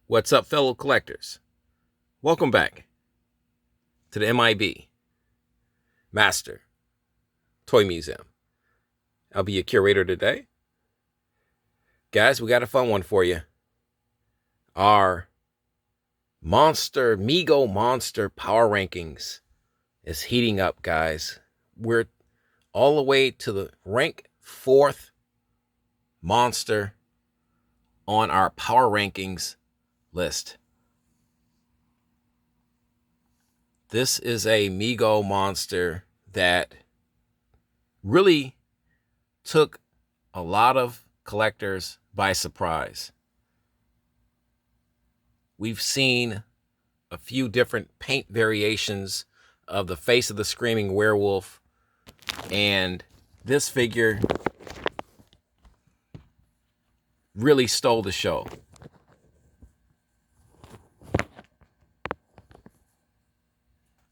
What's up, fellow collectors? Welcome back to the M.I.B. Master Toy Museum. I'll be your curator today. Guys, we got a fun one for you. Our MEGO Monster Power Rankings is heating up, guys. We're all the way to the rank 4th monster on our Power Rankings list. This is a MEGO monster that really took a lot of collectors by surprise. We've seen a few different paint variations of the face of the screaming werewolf, and this figure really stole the show.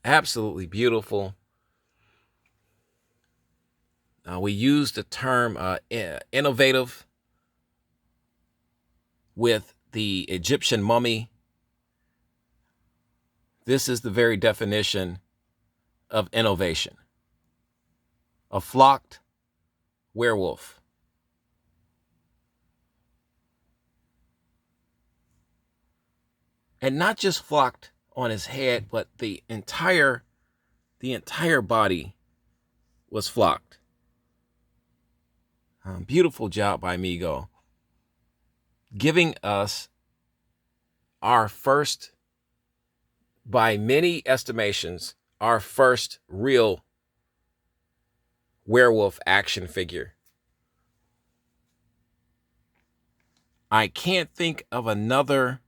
Absolutely beautiful. We use the term innovative with the Egyptian mummy. This is the very definition of innovation. A flocked werewolf. And not just flocked on his head, but the entire body was flocked. Beautiful job by MEGO, giving us our first, by many estimations, our first real werewolf action figure. I can't think of another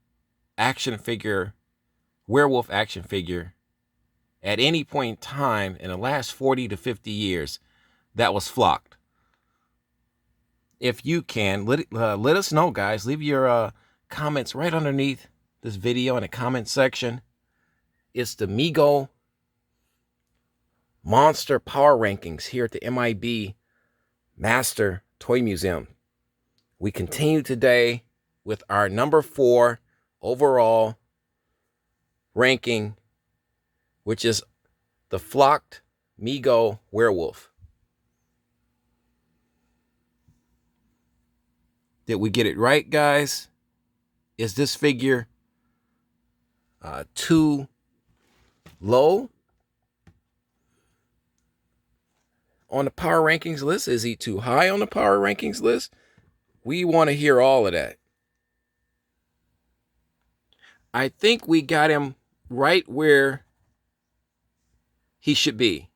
action figure, werewolf action figure, at any point in time in the last 40 to 50 years that was flocked. If you can, let us know, guys. Leave your comments right underneath this video in the comment section. It's the MEGO Monster Power Rankings here at the M.I.B. Master Toy Museum. We continue today with our number 4 overall ranking, which is the flocked MEGO werewolf. Did we get it right, guys? Is this figure too low on the power rankings list? Is he too high on the power rankings list? We want to hear all of that. I think we got him right where he should be.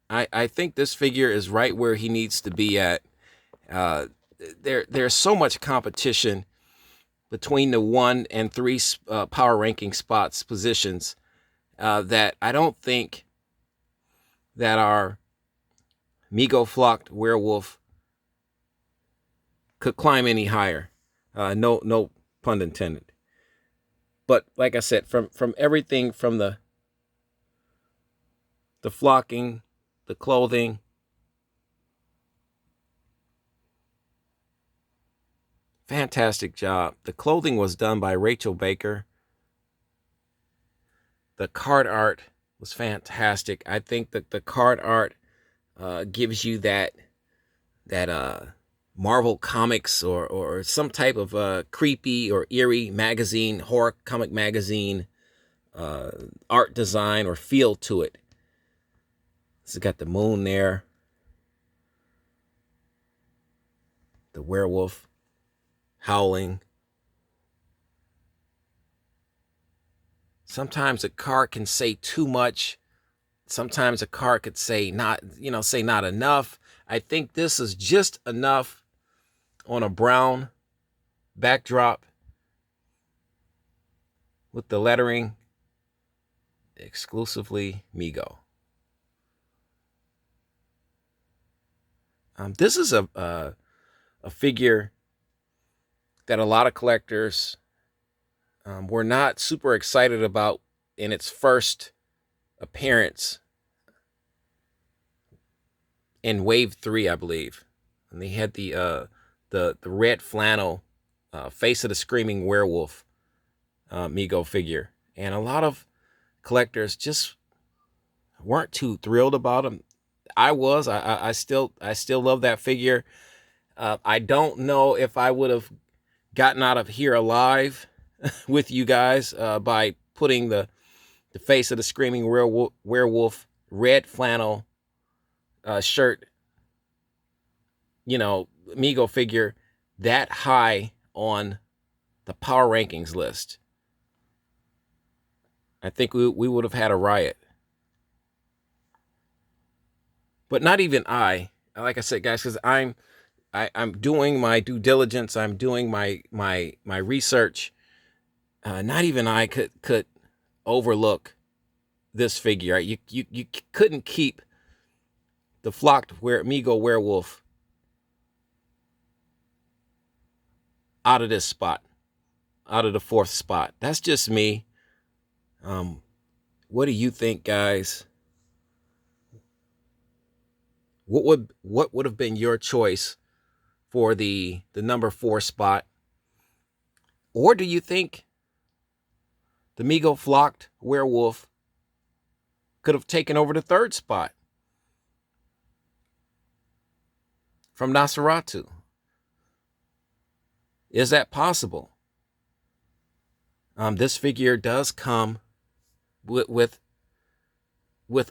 I think this figure is right where he needs to be at. There's so much competition between the 1 and 3 power ranking spots positions that I don't think that our MEGO flocked werewolf could climb any higher. No pun intended. But like I said, from everything from the flocking, the clothing, fantastic job. The clothing was done by Rachel Baker. The card art was fantastic. I think that the card art gives you that Marvel Comics or some type of creepy or eerie magazine, horror comic magazine art design or feel to it. This has got the moon there, the werewolf howling. Sometimes a card can say too much. Sometimes a card could say not enough. I think this is just enough on a brown backdrop with the lettering exclusively MEGO. This is a figure that a lot of collectors were not super excited about in its first appearance in Wave 3, I believe. And they had the red flannel face of the screaming werewolf MEGO figure, and a lot of collectors just weren't too thrilled about him. I was. I still love that figure. I don't know if I would have gotten out of here alive with you guys by putting the face of the screaming werewolf red flannel shirt, MEGO figure that high on the power rankings list. I think we would have had a riot. But not even I. Like I said, guys, because I'm doing my due diligence. I'm doing my research. Not even I could overlook this figure. You couldn't keep the flocked MEGO werewolf out of this spot, out of the 4th spot. That's just me. What do you think, guys? What would have been your choice for the number 4 spot? Or do you think the MEGO flocked werewolf could have taken over the 3rd spot from Nosferatu? Is that possible? This figure does come with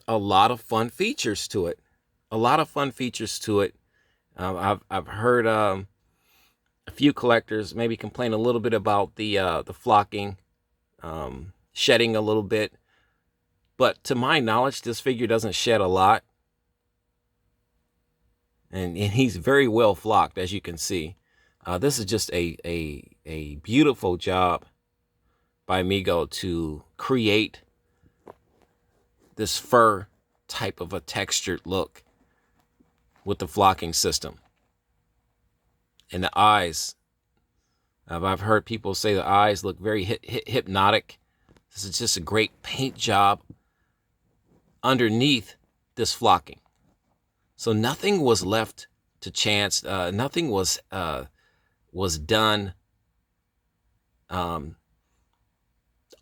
a lot of fun features to it. A lot of fun features to it. I've heard a few collectors maybe complain a little bit about the flocking, shedding a little bit. But to my knowledge, this figure doesn't shed a lot. And he's very well flocked, as you can see. This is just a beautiful job by MEGO to create this fur type of a textured look with the flocking system. And the eyes, I've heard people say the eyes look very hypnotic. This is just a great paint job underneath this flocking. So nothing was left to chance. Nothing was done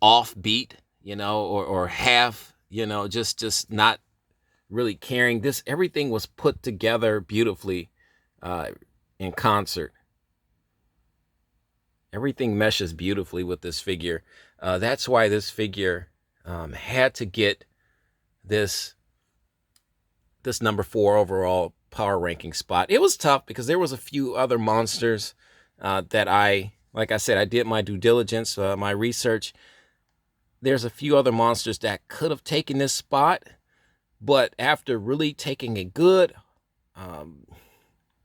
offbeat, or half, just not really caring. Everything was put together beautifully in concert. Everything meshes beautifully with this figure. That's why this figure had to get this number 4 overall power ranking spot. It was tough because there was a few other monsters that like I said, I did my due diligence, my research. There's a few other monsters that could have taken this spot, but after really taking a good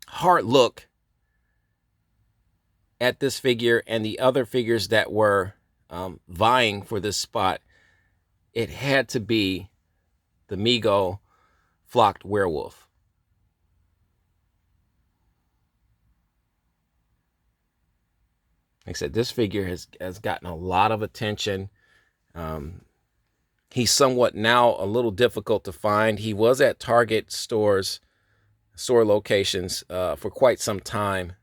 hard look at this figure and the other figures that were vying for this spot, it had to be the MEGO flocked werewolf. Like I said, this figure has gotten a lot of attention. He's somewhat now a little difficult to find. He was at Target store locations for quite some time.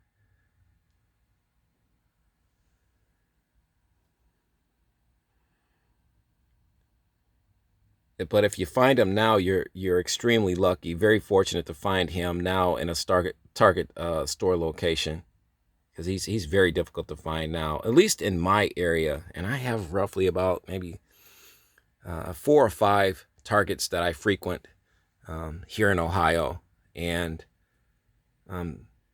But if you find him now, you're extremely lucky. Very fortunate to find him now in a Target store location, because he's very difficult to find now, at least in my area. And I have roughly about maybe 4 or 5 Targets that I frequent here in Ohio, and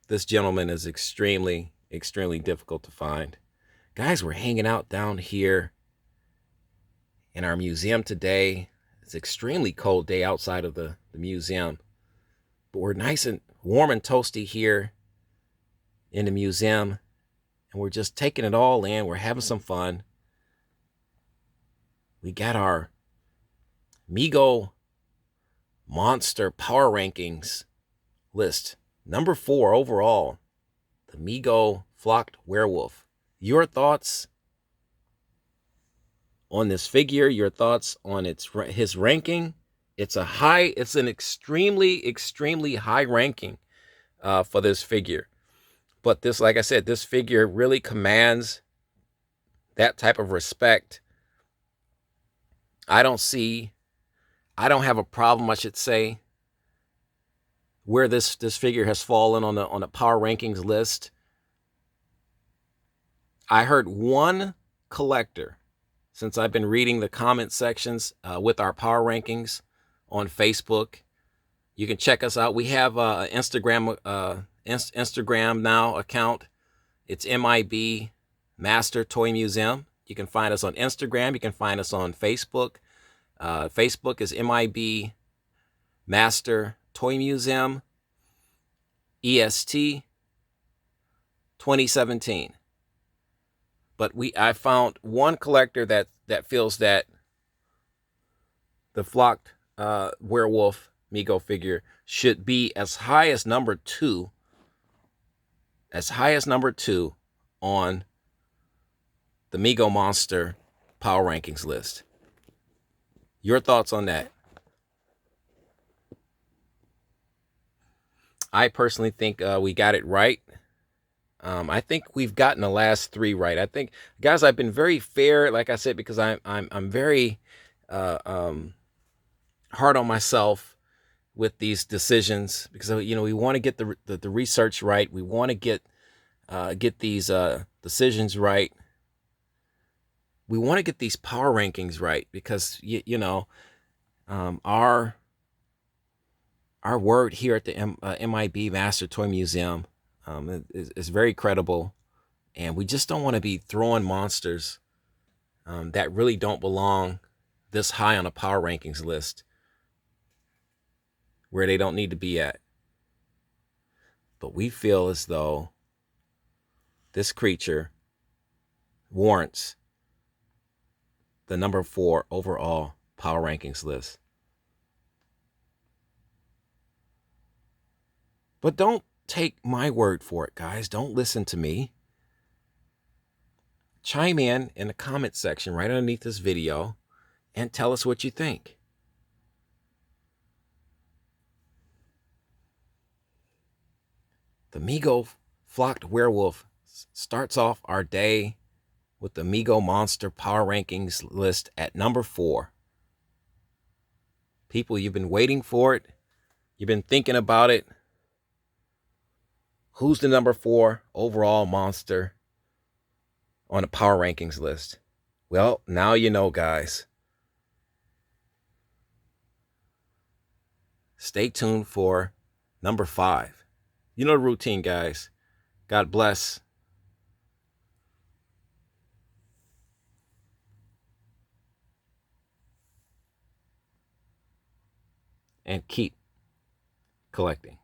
this gentleman is extremely difficult to find. Guys, we're hanging out down here in our museum today. It's an extremely cold day outside of the museum, but we're nice and warm and toasty here in the museum, and we're just taking it all in. We're having some fun. We got our MEGO Monster Power Rankings list. Number 4 overall, the MEGO Flocked Werewolf. Your thoughts on this figure, your thoughts on his ranking. It's an extremely high ranking for this figure. But like I said, this figure really commands that type of respect, I don't have a problem, I should say, where this figure has fallen on the power rankings list. I heard one collector, since I've been reading the comment sections with our power rankings on Facebook. You can check us out. We have an Instagram now account. It's M.I.B. Master Toy Museum. You can find us on Instagram. You can find us on Facebook. Facebook is M.I.B. Master Toy Museum EST 2017. But I found one collector that feels that the flocked werewolf MEGO figure should be as high as number 2, on the MEGO Monster Power Rankings list. Your thoughts on that? I personally think we got it right. I think we've gotten the last 3 right. I think, guys, I've been very fair, like I said, because I'm very hard on myself with these decisions, because we want to get the research right. We want to get these decisions right. We want to get these power rankings right, because our word here at the M.I.B. Master Toy Museum is very credible, and we just don't want to be throwing monsters that really don't belong this high on a power rankings list, where they don't need to be at. But we feel as though this creature warrants the number 4 overall power rankings list. But don't take my word for it, guys. Don't listen to me. Chime in the comment section right underneath this video and tell us what you think. The MEGO Flocked Werewolf starts off our day with the MEGO Monster Power Rankings list at number 4. People, you've been waiting for it. You've been thinking about it. Who's the number 4 overall monster on the power rankings list? Well, now you know, guys. Stay tuned for number 5. You know the routine, guys. God bless. And keep collecting.